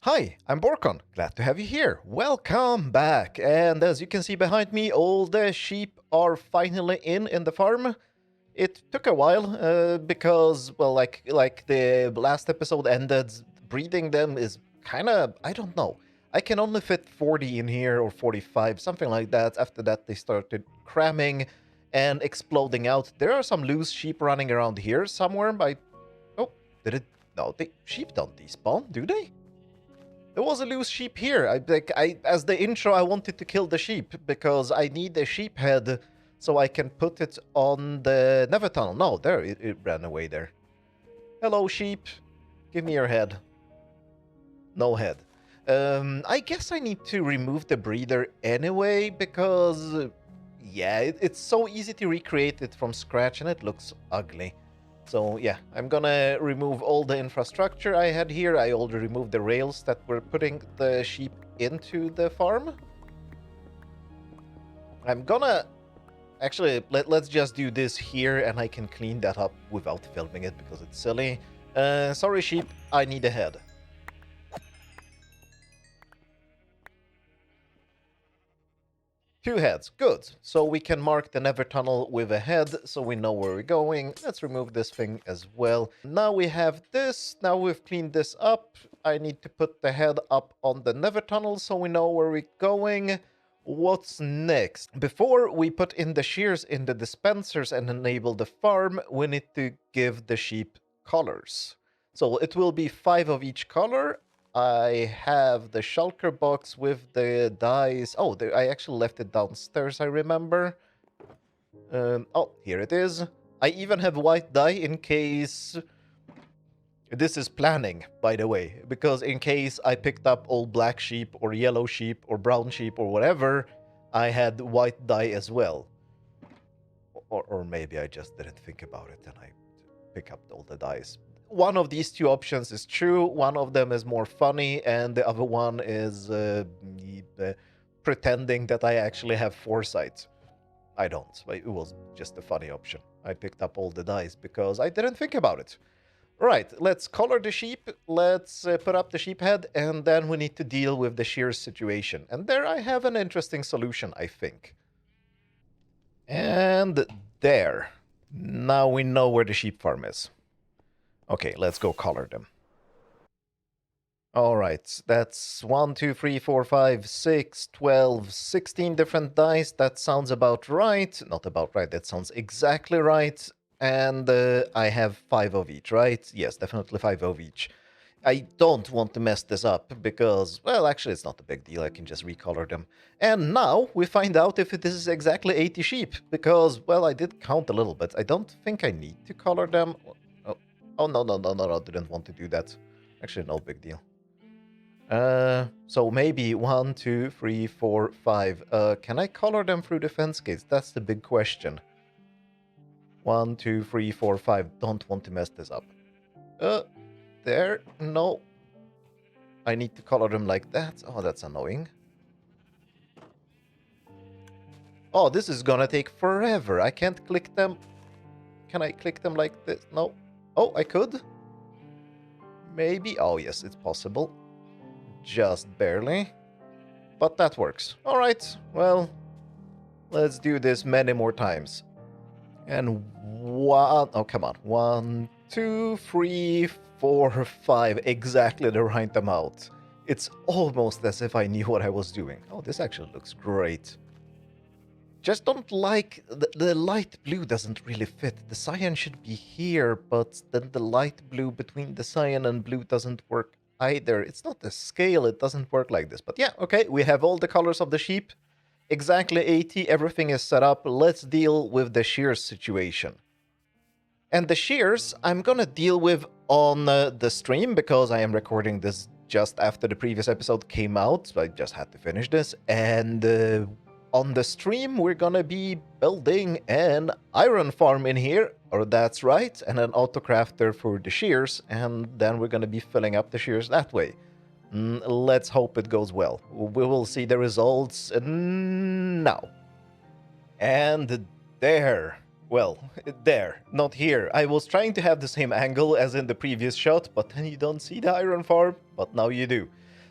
Hi, I'm Borkon. Glad to have you here. Welcome back. And as you can see behind me, all the sheep are finally in the farm. It took a while because, well, like the last episode ended, breeding them is kind of, I don't know. I can only fit 40 in here or 45, something like that. After that, they started cramming and exploding out. There are some loose sheep running around here somewhere. Oh, did it? No, sheep don't despawn, do they? There was a loose sheep here. As the intro, I wanted to kill the sheep because I need a sheep head so I can put it on the nether tunnel. No, there, it ran away there. Hello, sheep. Give me your head. No head. I guess I need to remove the breeder anyway because, yeah, it's so easy to recreate it from scratch and it looks ugly. So yeah, I'm gonna remove all the infrastructure I had here. I already removed the rails that were putting the sheep into the farm. I'm gonna... Actually, let's just do this here and I can clean that up without filming it because it's silly. Sorry sheep, I need a head. Two heads, good. So we can mark the nether tunnel with a head so we know where we're going. Let's remove this thing as well. Now we have this. Now we've cleaned this up. I need to put the head up on the nether tunnel so we know where we're going. What's next? Before we put in the shears in the dispensers and enable the farm, we need to give the sheep colors. So it will be 5 of each color. I have the shulker box with the dice. Oh, I actually left it downstairs, I remember. Oh, here it is. I even have white dye in case... This is planning, by the way, because in case I picked up all black sheep or yellow sheep or brown sheep or whatever, I had white dye as well. Or maybe I just didn't think about it and I pick up all the dyes. One of these two options is true, one of them is more funny, and the other one is pretending that I actually have foresight. I don't. It was just a funny option. I picked up all the dice because I didn't think about it. Right, let's color the sheep, let's put up the sheep head, and then we need to deal with the shears situation. And there I have an interesting solution, I think. And there. Now we know where the sheep farm is. Okay, let's go color them. All right, that's 1, 2, 3, 4, 5, 6, 12, 16 different dice. That sounds about right. Not about right, that sounds exactly right. And I have 5 of each, right? Yes, definitely 5 of each. I don't want to mess this up because, well, actually it's not a big deal. I can just recolor them. And now we find out if this is exactly 80 sheep because, well, I did count a little bit. I don't think I need to color them. Oh, no, didn't want to do that. Actually, no big deal. So maybe 1, 2, 3, 4, 5. Can I color them through the fence gates? That's the big question. 1, 2, 3, 4, 5. Don't want to mess this up. There. No. I need to color them like that. Oh, that's annoying. Oh, this is gonna take forever. I can't click them. Can I click them like this? No. Oh, I could. Maybe. Oh, yes, it's possible. Just barely. But that works. All right. Well, let's do this many more times. And one... Oh, come on. 1, 2, 3, 4, 5. Exactly the right amount. It's almost as if I knew what I was doing. Oh, this actually looks great. Just don't like... The light blue doesn't really fit. The cyan should be here, but then the light blue between the cyan and blue doesn't work either. It's not the scale, it doesn't work like this. But yeah, okay, we have all the colors of the sheep. Exactly 80, everything is set up. Let's deal with the shears situation. And the shears I'm gonna deal with on the stream because I am recording this just after the previous episode came out. So I just had to finish this. And on the stream, we're gonna be building an iron farm in here, or that's right, and an autocrafter for the shears, and then we're gonna be filling up the shears that way. Let's hope it goes well. We will see the results now. And there. Well, there, not here. I was trying to have the same angle as in the previous shot, but then you don't see the iron farm, but now you do.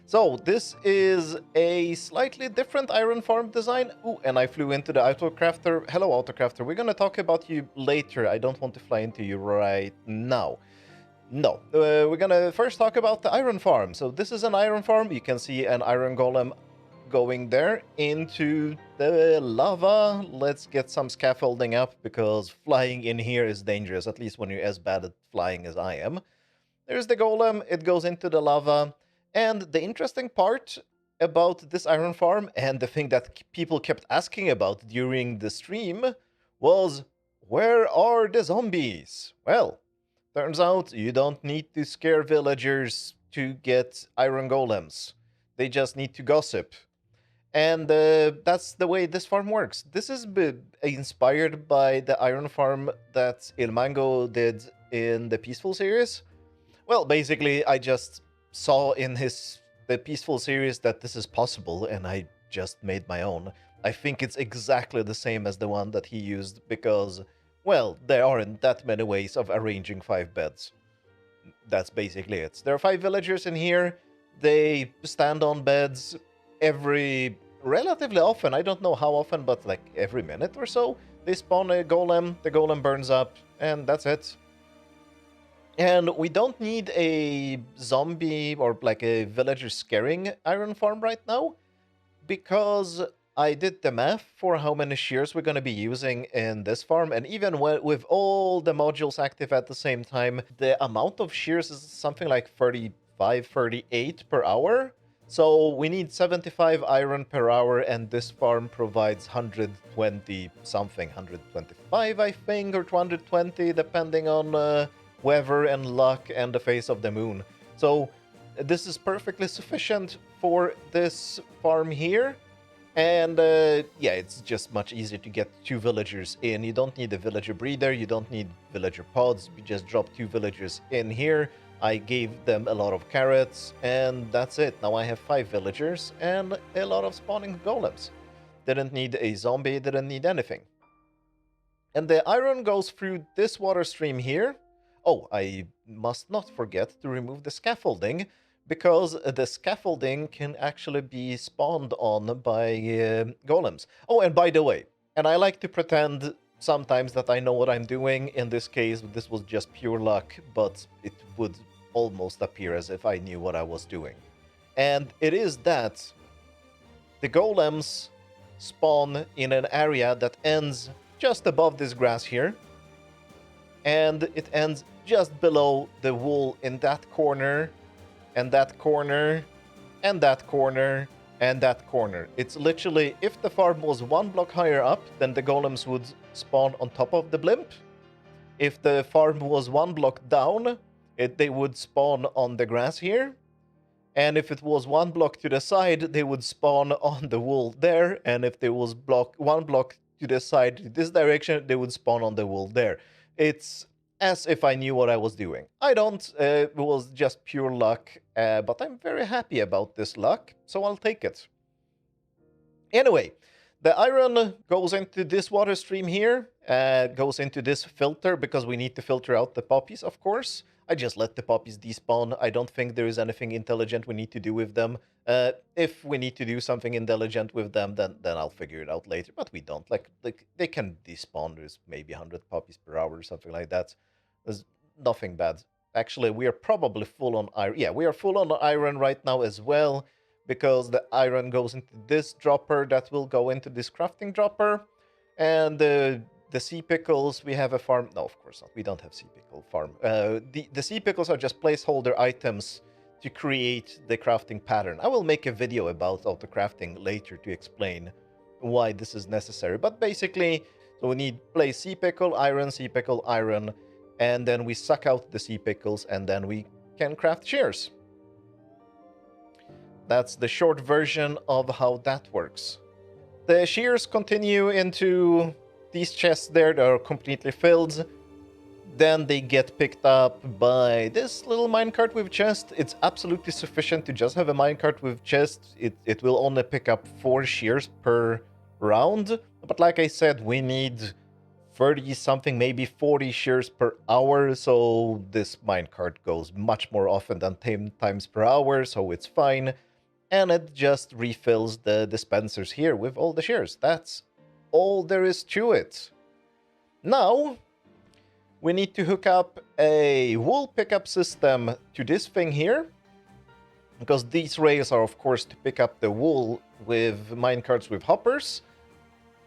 So this is a slightly different iron farm design. Ooh, and I flew into the autocrafter. Hello, autocrafter. We're gonna talk about you later. I don't want to fly into you right now. No, we're gonna first talk about the iron farm. So this is an iron farm. You can see an iron golem going there into the lava. Let's get some scaffolding up because flying in here is dangerous, at least when you're as bad at flying as I am. There's the golem, it goes into the lava. And the interesting part about this iron farm, and the thing that people kept asking about during the stream, was where are the zombies? Well, turns out you don't need to scare villagers to get iron golems. They just need to gossip. And that's the way this farm works. This is inspired by the iron farm that Ilmango did in the Peaceful series. Well, basically, I just saw in the Peaceful series that this is possible, and I just made my own. I think it's exactly the same as the one that he used because, well, there aren't that many ways of arranging 5 beds. That's basically it. There are 5 villagers in here. They stand on beds relatively often. I don't know how often, but like every minute or so. They spawn a golem, the golem burns up, and that's it. And we don't need a zombie or like a villager scaring iron farm right now, because I did the math for how many shears we're going to be using in this farm, and even with all the modules active at the same time, the amount of shears is something like 35, 38 per hour. So we need 75 iron per hour, and this farm provides 120 something, 125 I think, or 220 depending on weather and luck and the face of the moon. So this is perfectly sufficient for this farm here. And yeah, it's just much easier to get 2 villagers in. You don't need a villager breeder, you don't need villager pods. You just drop 2 villagers in here. I gave them a lot of carrots, and that's it. Now I have 5 villagers and a lot of spawning golems. Didn't need a zombie, didn't need anything. And the iron goes through this water stream here. Oh, I must not forget to remove the scaffolding, because the scaffolding can actually be spawned on by golems. Oh, and by the way, and I like to pretend sometimes that I know what I'm doing. In this case, this was just pure luck, but it would almost appear as if I knew what I was doing. And it is that the golems spawn in an area that ends just above this grass here, and it ends just below the wool in that corner, and that corner, and that corner, and that corner. It's literally, if the farm was 1 block higher up, then the golems would spawn on top of the blimp. If the farm was 1 block down, they would spawn on the grass here. And if it was 1 block to the side, they would spawn on the wool there. And if there was 1 block to the side this direction, they would spawn on the wool there. It's as if I knew what I was doing. I don't. It was just pure luck, but I'm very happy about this luck, so I'll take it. Anyway, the iron goes into this water stream here, goes into this filter, because we need to filter out the poppies, of course. I just let the poppies despawn. I don't think there is anything intelligent we need to do with them. If we need to do something intelligent with them, then I'll figure it out later. But we don't. Like they can despawn. There's maybe 100 poppies per hour or something like that. There's nothing bad. Actually, we are probably full on iron. Yeah, we are full on iron right now as well, because the iron goes into this dropper that will go into this crafting dropper. And the sea pickles, we have a farm. No, of course not. We don't have sea pickle farm. The sea pickles are just placeholder items to create the crafting pattern. I will make a video about auto crafting later to explain why this is necessary. But basically, so we need place sea pickle, iron, and then we suck out the sea pickles, and then we can craft shears. That's the short version of how that works. The shears continue into these chests there that are completely filled. Then they get picked up by this little minecart with chest. It's absolutely sufficient to just have a minecart with chest. It will only pick up 4 shears per round. But like I said, we need 30 something, maybe 40 shears per hour. So this minecart goes much more often than 10 times per hour, so it's fine. and it just refills the dispensers here with all the shears. That's all there is to it. Now, we need to hook up a wool pickup system to this thing here, because these rails are, of course, to pick up the wool with minecarts with hoppers.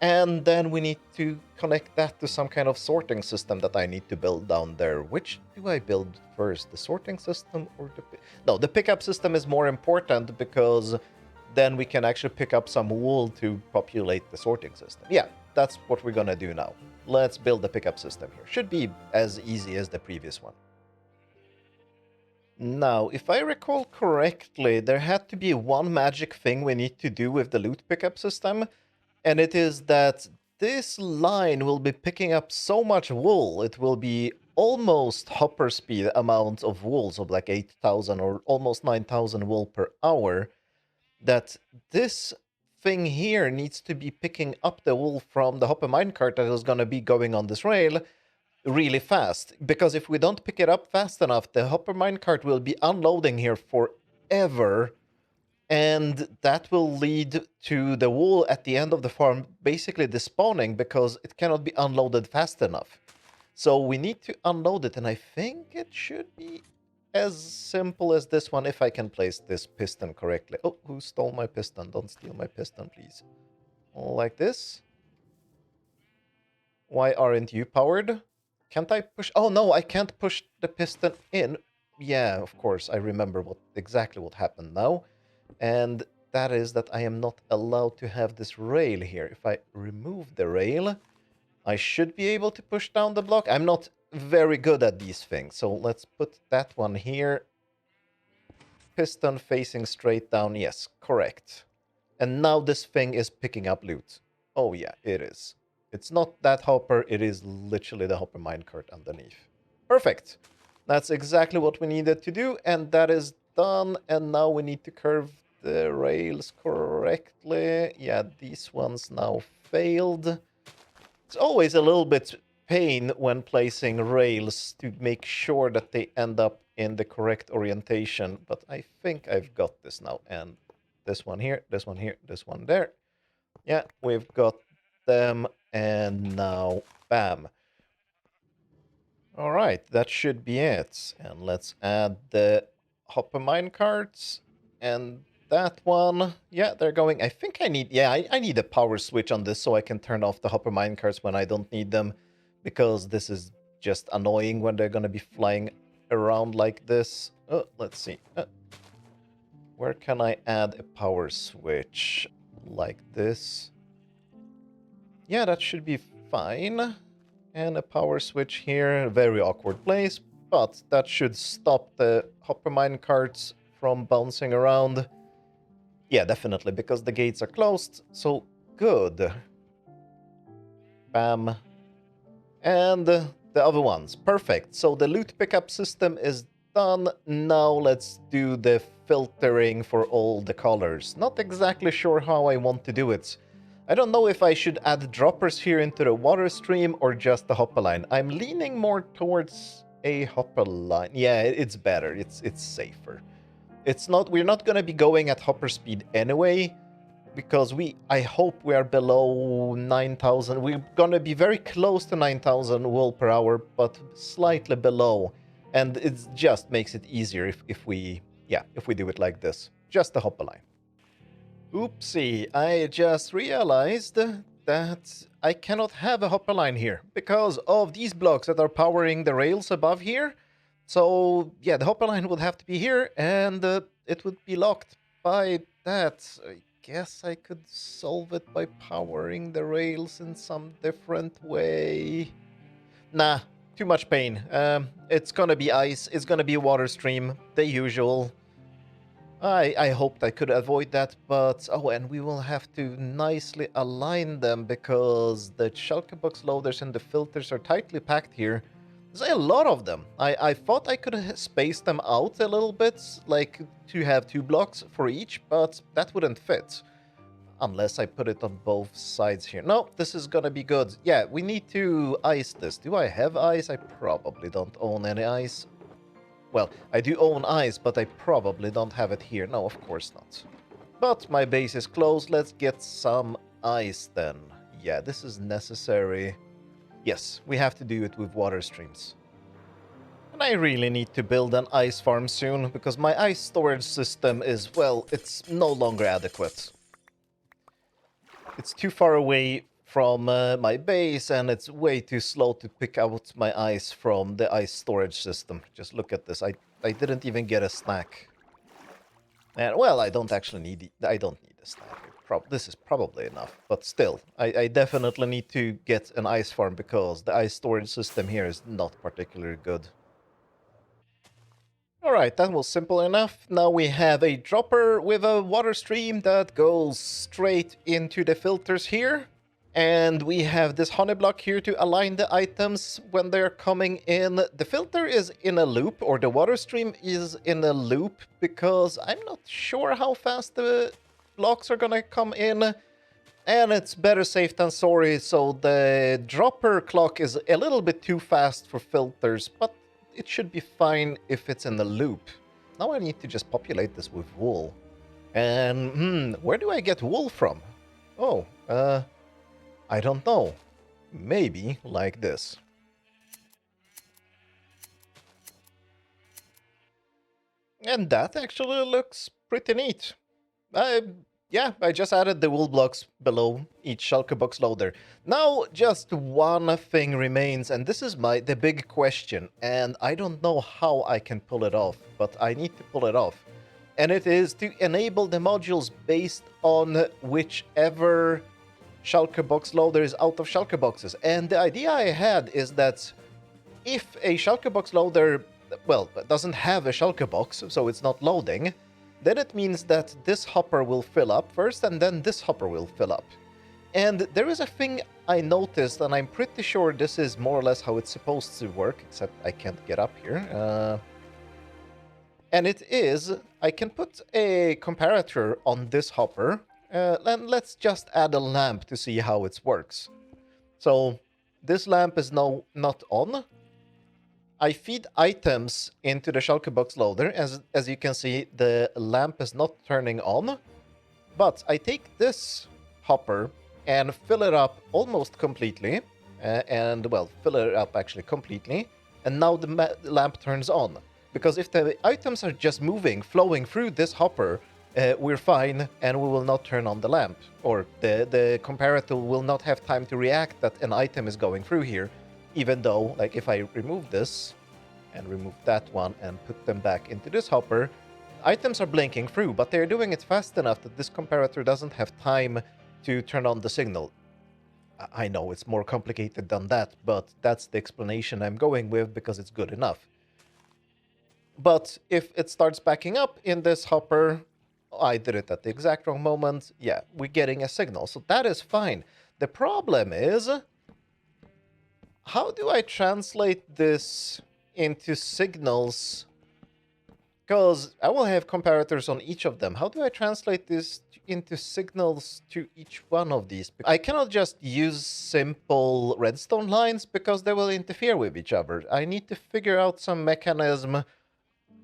And then we need to connect that to some kind of sorting system that I need to build down there. Which do I build first? The sorting system or the... No, the pickup system is more important because then we can actually pick up some wool to populate the sorting system. Yeah, that's what we're gonna do now. Let's build the pickup system here. Should be as easy as the previous one. Now, if I recall correctly, there had to be one magic thing we need to do with the loot pickup system. And it is that this line will be picking up so much wool. It will be almost hopper speed amount of wool, so like 8,000 or almost 9,000 wool per hour, that this thing here needs to be picking up the wool from the hopper minecart that is going to be going on this rail really fast. Because if we don't pick it up fast enough, the hopper minecart will be unloading here forever. And that will lead to the wool at the end of the farm basically despawning because it cannot be unloaded fast enough. So we need to unload it, and I think it should be as simple as this one if I can place this piston correctly. Oh, who stole my piston? Don't steal my piston, please. Like this. Why aren't you powered? Can't I push? Oh, no, I can't push the piston in. Yeah, of course, I remember exactly what happened now. And that is that I am not allowed to have this rail here. If I remove the rail, I should be able to push down the block. I'm not very good at these things, so let's put that one here. Piston facing straight down. Yes, correct. And now this thing is picking up loot. Oh yeah, it is. It's not that hopper, it is literally the hopper minecart underneath. Perfect. That's exactly what we needed to do, and that is done. And now we need to curve the rails correctly. Yeah, these ones now failed. It's always a little bit pain when placing rails to make sure that they end up in the correct orientation, but I think I've got this now. And this one here, this one here, this one there. Yeah, we've got them, and now bam. All right, that should be it. And let's add the hopper minecarts and that one. Yeah, they're going. I think I need, yeah, I need a power switch on this so I can turn off the hopper minecarts when I don't need them, because this is just annoying when they're going to be flying around like this. Let's see. Where can I add a power switch? Like this. Yeah, that should be fine. And a power switch here, a very awkward place, but that should stop the hopper minecarts from bouncing around. Yeah, definitely, because the gates are closed, so good. Bam. And the other ones, perfect. So the loot pickup system is done. Now let's do the filtering for all the colors. Not exactly sure how I want to do it. I don't know if I should add droppers here into the water stream or just the hopper line. I'm leaning more towards a hopper line. Yeah, it's better. It's safer. We're not going to be going at hopper speed anyway, because I hope we are below 9,000. We're going to be very close to 9,000 wool per hour, but slightly below. And it just makes it easier if we do it like this. Just the hopper line. Oopsie, I just realized that I cannot have a hopper line here because of these blocks that are powering the rails above here. So, yeah, the hopper line would have to be here, and it would be locked by that. I guess I could solve it by powering the rails in some different way. Nah, too much pain. It's gonna be ice, it's gonna be a water stream, the usual. I hoped I could avoid that, but oh, and we will have to nicely align them because the shulker box loaders and the filters are tightly packed here. There's a lot of them. I thought I could space them out a little bit, like to have 2 blocks for each, but that wouldn't fit. Unless I put it on both sides here. No, this is gonna be good. Yeah, we need to ice this. Do I have ice? I probably don't own any ice. Well, I do own ice, but I probably don't have it here. No, of course not. But my base is closed. Let's get some ice then. Yeah, this is necessary. Yes, we have to do it with water streams. And I really need to build an ice farm soon, because my ice storage system is, well, it's no longer adequate. It's too far away from my base, and it's way too slow to pick out my ice from the ice storage system. Just look at this. I didn't even get a snack. And, well, I don't actually need... I don't need a snack. This is probably enough. But still, I definitely need to get an ice farm, because the ice storage system here is not particularly good. Alright, that was simple enough. Now we have a dropper with a water stream that goes straight into the filters here. And we have this honey block here to align the items when they're coming in. The filter is in a loop, or the water stream is in a loop, because I'm not sure how fast the blocks are gonna come in. And it's better safe than sorry, so the dropper clock is a little bit too fast for filters, but it should be fine if it's in the loop. Now I need to just populate this with wool. And, where do I get wool from? Oh, I don't know. Maybe like this. And that actually looks pretty neat. Yeah, I just added the wool blocks below each shulker box loader. Now, just one thing remains, and this is the big question, and I don't know how I can pull it off, but I need to pull it off. And it is to enable the modules based on whichever shulker box loader is out of shulker boxes. And the idea I had is that if a shulker box loader, well, doesn't have a shulker box, so it's not loading, then it means that this hopper will fill up first, and then this hopper will fill up. And there is a thing I noticed, and I'm pretty sure this is more or less how it's supposed to work, except I can't get up here. And it is, I can put a comparator on this hopper, and let's just add a lamp to see how it works. So this lamp is now not on. I feed items into the shulker box loader. As you can see, the lamp is not turning on. But I take this hopper and fill it up almost completely. Fill it up actually completely. And now the lamp turns on. Because if the items are just moving, flowing through this hopper, we're fine and we will not turn on the lamp. Or the comparator will not have time to react that an item is going through here. Even though, like, if I remove this and remove that one and put them back into this hopper, items are blinking through, but they're doing it fast enough that this comparator doesn't have time to turn on the signal. I know it's more complicated than that, but that's the explanation I'm going with because it's good enough. But if it starts backing up in this hopper, I did it at the exact wrong moment, yeah, we're getting a signal, so that is fine. The problem is, how do I translate this into signals? Because I will have comparators on each of them. How do I translate this into signals to each one of these? I cannot just use simple redstone lines because they will interfere with each other. I need to figure out some mechanism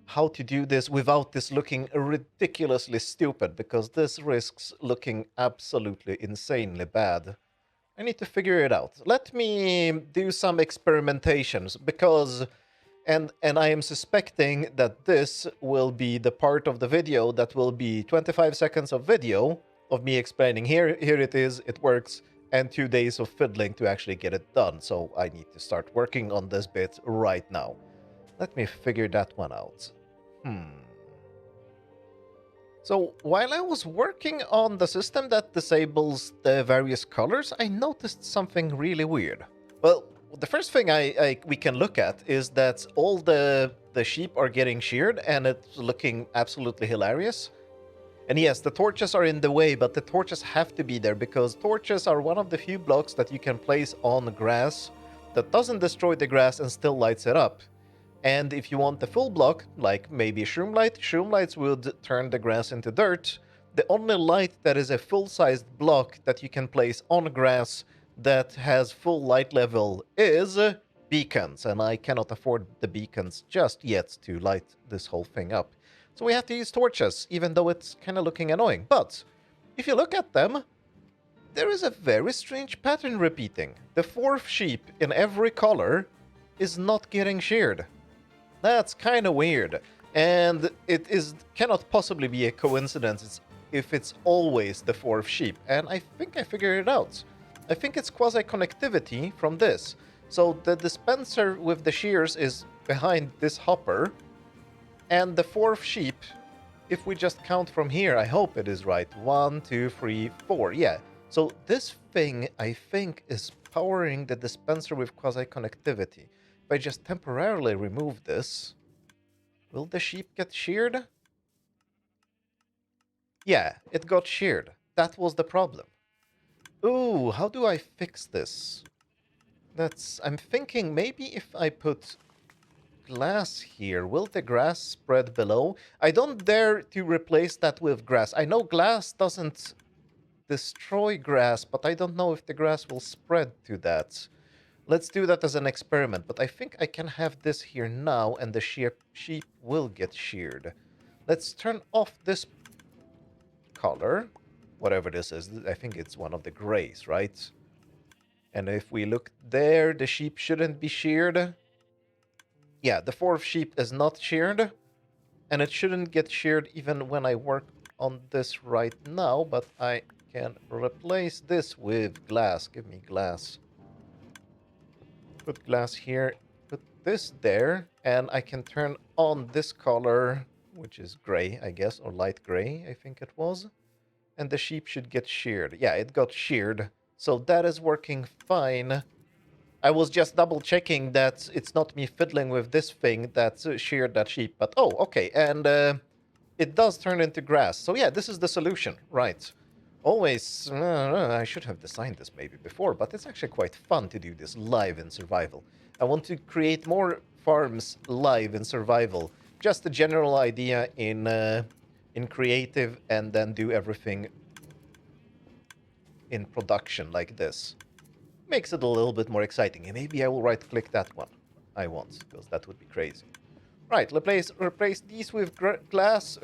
how to do this without this looking ridiculously stupid, because this risks looking absolutely insanely bad. I need to figure it out. Let me do some experimentations, because... And I am suspecting that this will be the part of the video that will be 25 seconds of video of me explaining, here it is, it works, and 2 days of fiddling to actually get it done. So I need to start working on this bit right now. Let me figure that one out. So while I was working on the system that disables the various colors, I noticed something really weird. Well, the first thing we can look at is that all the sheep are getting sheared, and it's looking absolutely hilarious. And yes, the torches are in the way, but the torches have to be there, because torches are one of the few blocks that you can place on grass that doesn't destroy the grass and still lights it up. And if you want the full block, like maybe shroom lights would turn the grass into dirt. The only light that is a full-sized block that you can place on grass that has full light level is beacons, and I cannot afford the beacons just yet to light this whole thing up. So we have to use torches, even though it's kind of looking annoying. But if you look at them, there is a very strange pattern repeating. The fourth sheep in every color is not getting sheared. That's kind of weird. And it cannot possibly be a coincidence if it's always the fourth sheep. And I think I figured it out. I think it's quasi-connectivity from this. So the dispenser with the shears is behind this hopper. And the fourth sheep, if we just count from here, I hope it is right. 1, 2, 3, 4. Yeah. So this thing, I think, is powering the dispenser with quasi-connectivity. If I just temporarily remove this, will the sheep get sheared? Yeah, it got sheared. That was the problem. Ooh, how do I fix this? I'm thinking maybe if I put glass here, will the grass spread below? I don't dare to replace that with grass. I know glass doesn't destroy grass, but I don't know if the grass will spread to that. Let's do that as an experiment, but I think I can have this here now, and the sheep will get sheared. Let's turn off this color, whatever this is. I think it's one of the grays, right? And if we look there, the sheep shouldn't be sheared. Yeah, the fourth sheep is not sheared, and it shouldn't get sheared even when I work on this right now, but I can replace this with glass. Give me glass. Put glass here, put this there, and I can turn on this color, which is gray, I guess, or light gray, I think it was. And the sheep should get sheared. Yeah, it got sheared. So that is working fine. I was just double checking that it's not me fiddling with this thing that sheared that sheep. But, oh, okay, and it does turn into grass. So yeah, this is the solution, right. Always, I should have designed this maybe before, but it's actually quite fun to do this live in survival. I want to create more farms live in survival. Just a general idea in creative, and then do everything in production like this. Makes it a little bit more exciting. And maybe I will right-click that one. I won't, because that would be crazy. Right, replace these with glass,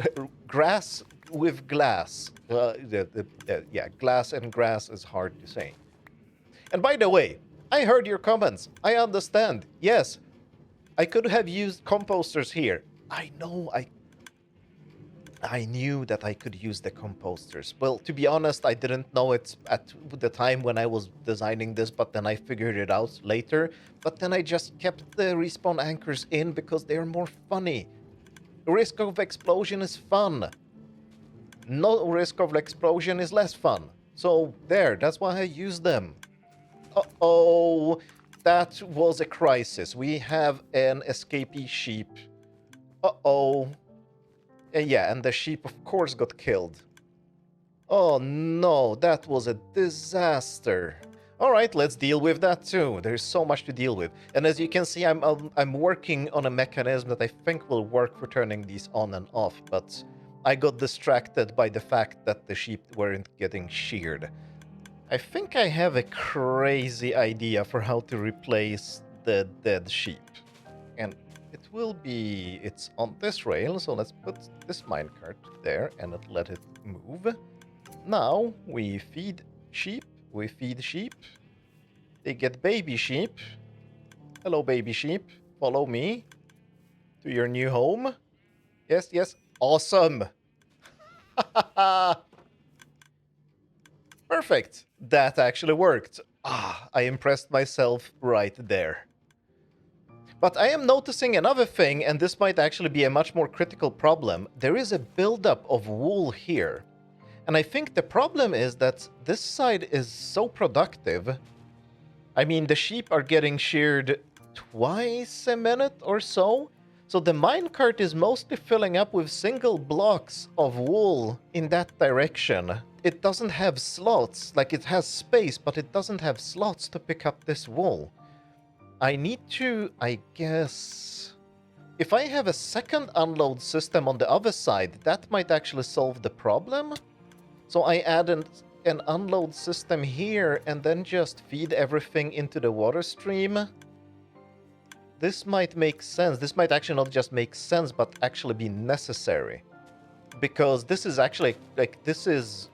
grass with glass. Yeah, glass and grass is hard to say. And by the way, I heard your comments. I understand. Yes, I could have used composters here. I know, I knew that I could use the composters. Well, to be honest, I didn't know it at the time when I was designing this, but then I figured it out later. But then I just kept the respawn anchors in because they're more funny. Risk of explosion is fun. No risk of explosion is less fun. So there, that's why I use them. Uh-oh, that was a crisis. We have an escapee sheep. Uh-oh. Yeah, and the sheep, of course, got killed. Oh no, that was a disaster. All right, let's deal with that too. There's so much to deal with. And as you can see, I'm working on a mechanism that I think will work for turning these on and off, but I got distracted by the fact that the sheep weren't getting sheared. I think I have a crazy idea for how to replace the dead sheep. And it's on this rail, so let's put this minecart there and let it move. Now we feed sheep, they get baby sheep. Hello baby sheep, follow me to your new home. Yes, awesome. Perfect, that actually worked. I impressed myself right there. But I am noticing another thing, and this might actually be a much more critical problem. There is a buildup of wool here. And I think the problem is that this side is so productive. I mean, the sheep are getting sheared twice a minute or so. So the minecart is mostly filling up with single blocks of wool in that direction. It doesn't have slots, like it has space, but it doesn't have slots to pick up this wool. I need to, I guess, if I have a second unload system on the other side, that might actually solve the problem. So I add an unload system here and then just feed everything into the water stream. this might make sense. This might actually not just make sense, but actually be necessary. Because this is actually, like, this is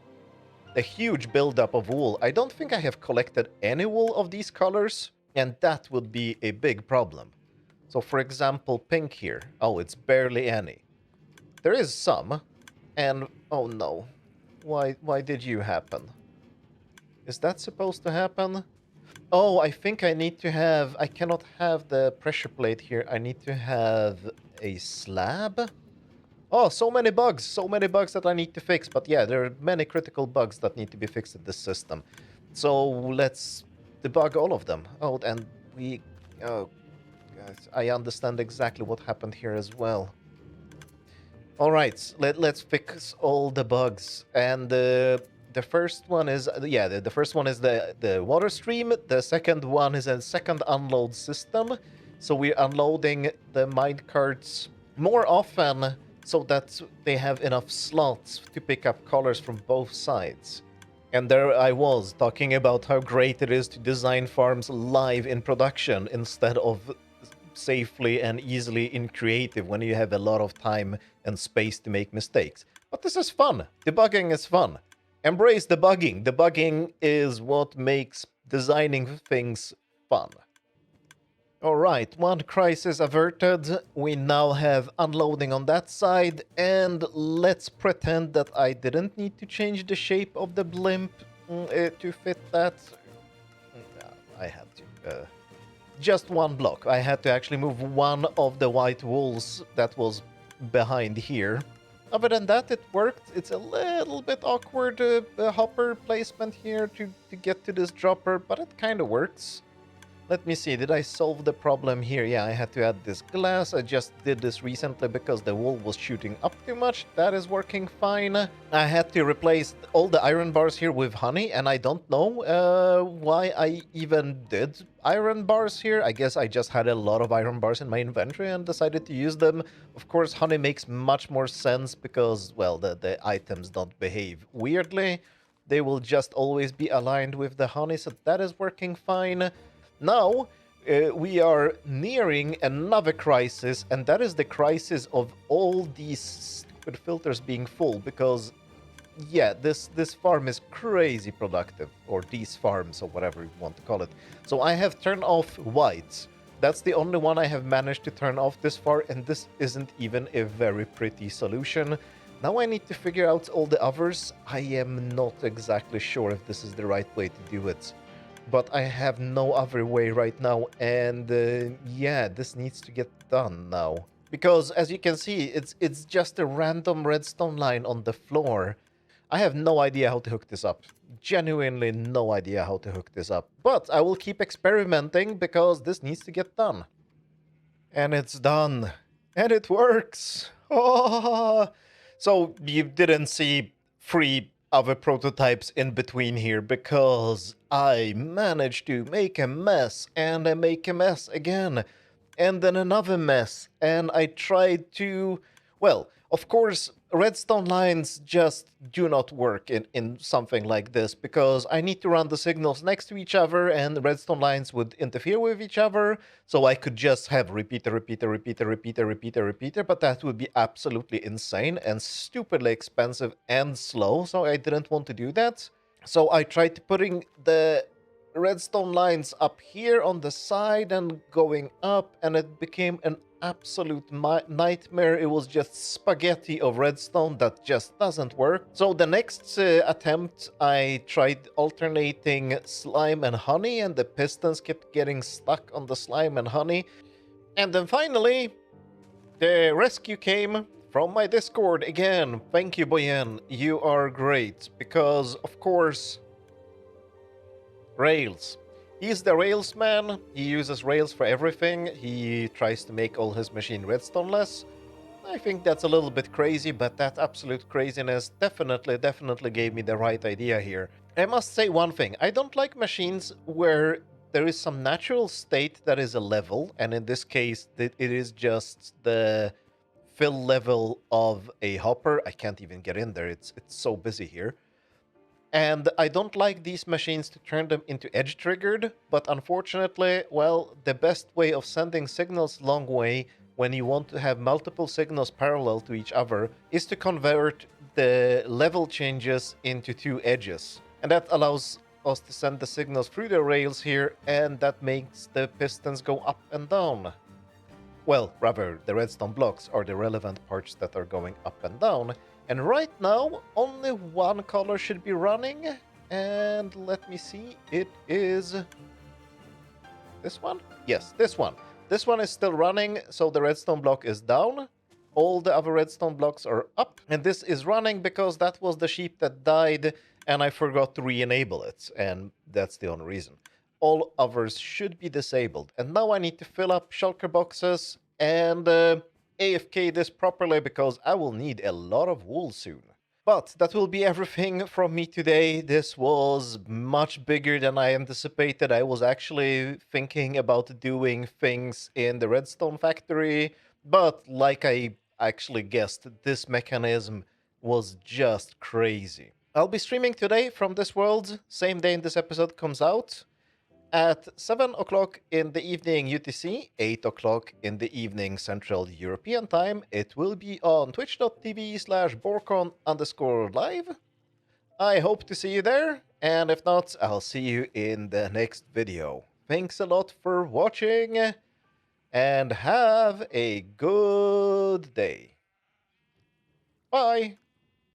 a huge buildup of wool. I don't think I have collected any wool of these colors, and that would be a big problem. So, for example, pink here. Oh, it's barely any. There is some, and oh no. Why did you happen? Is that supposed to happen? Oh, I think I need to have... I cannot have the pressure plate here. I need to have a slab? Oh, so many bugs that I need to fix. But yeah, there are many critical bugs that need to be fixed in this system. So let's debug all of them. Oh, and we... Oh, guys, I understand exactly what happened here as well. All right, let's fix all the bugs. And the first one is... Yeah, the first one is the water stream. The second one is a second unload system. So we're unloading the minecarts more often, so that they have enough slots to pick up colors from both sides. And there I was, talking about how great it is to design farms live in production instead of safely and easily in creative when you have a lot of time and space to make mistakes. But this is fun. Debugging is fun. Embrace debugging. Debugging is what makes designing things fun. Alright, one crisis averted. We now have unloading on that side, and let's pretend that I didn't need to change the shape of the blimp to fit that. I had to. Just one block. I had to actually move one of the white walls that was behind here. Other than that, it worked. It's a little bit awkward hopper placement here to get to this dropper, but it kind of works. Let me see, did I solve the problem here? Yeah, I had to add this glass. I just did this recently because the wall was shooting up too much. That is working fine. I had to replace all the iron bars here with honey, and I don't know why I even did iron bars here. I guess I just had a lot of iron bars in my inventory and decided to use them. Of course, honey makes much more sense because, well, the items don't behave weirdly. They will just always be aligned with the honey, so that is working fine. Now, we are nearing another crisis, and that is the crisis of all these stupid filters being full, because, yeah, this farm is crazy productive, or these farms, or whatever you want to call it. So I have turned off whites. That's the only one I have managed to turn off this far, and this isn't even a very pretty solution. Now I need to figure out all the others. I am not exactly sure if this is the right way to do it. But I have no other way right now, and yeah, this needs to get done now. Because, as you can see, it's just a random redstone line on the floor. I have no idea how to hook this up. Genuinely no idea how to hook this up. But I will keep experimenting, because this needs to get done. And it's done. And it works! Oh! So, you didn't see 3 other prototypes in between here, because I managed to make a mess, and I make a mess again, and then another mess, and I tried to... Well, of course, redstone lines just do not work in something like this, because I need to run the signals next to each other, and the redstone lines would interfere with each other, so I could just have repeater, repeater, repeater, repeater, repeater, repeater, but that would be absolutely insane and stupidly expensive and slow, so I didn't want to do that. So I tried putting the redstone lines up here on the side and going up, and it became an absolute nightmare. It was just spaghetti of redstone that just doesn't work. So the next attempt, I tried alternating slime and honey, and the pistons kept getting stuck on the slime and honey. And then finally, the rescue came from my Discord again. Thank you, Boyan. You are great, because, of course, rails. He's the rails man. He uses rails for everything. He tries to make all his machine redstone-less. I think that's a little bit crazy, but that absolute craziness definitely gave me the right idea here. I must say one thing. I don't like machines where there is some natural state that is a level, and in this case, it is just the fill level of a hopper. I can't even get in there. It's so busy here. And I don't like these machines to turn them into edge triggered, but unfortunately, well, the best way of sending signals long way when you want to have multiple signals parallel to each other is to convert the level changes into two edges. And that allows us to send the signals through the rails here, and that makes the pistons go up and down. Well, rather, the redstone blocks are the relevant parts that are going up and down. And right now, only one color should be running. And let me see, it is this one? Yes, this one. This one is still running, so the redstone block is down. All the other redstone blocks are up. And this is running because that was the sheep that died, and I forgot to re-enable it. And that's the only reason. All others should be disabled. And now I need to fill up shulker boxes and AFK this properly because I will need a lot of wool soon. But that will be everything from me today. This was much bigger than I anticipated. I was actually thinking about doing things in the redstone factory, but like I actually guessed, this mechanism was just crazy. I'll be streaming today from this world, same day this episode comes out, at 7 o'clock in the evening UTC, 8 o'clock in the evening Central European Time. It will be on twitch.tv/Borkon_live. I hope to see you there, and if not, I'll see you in the next video. Thanks a lot for watching, and have a good day. Bye!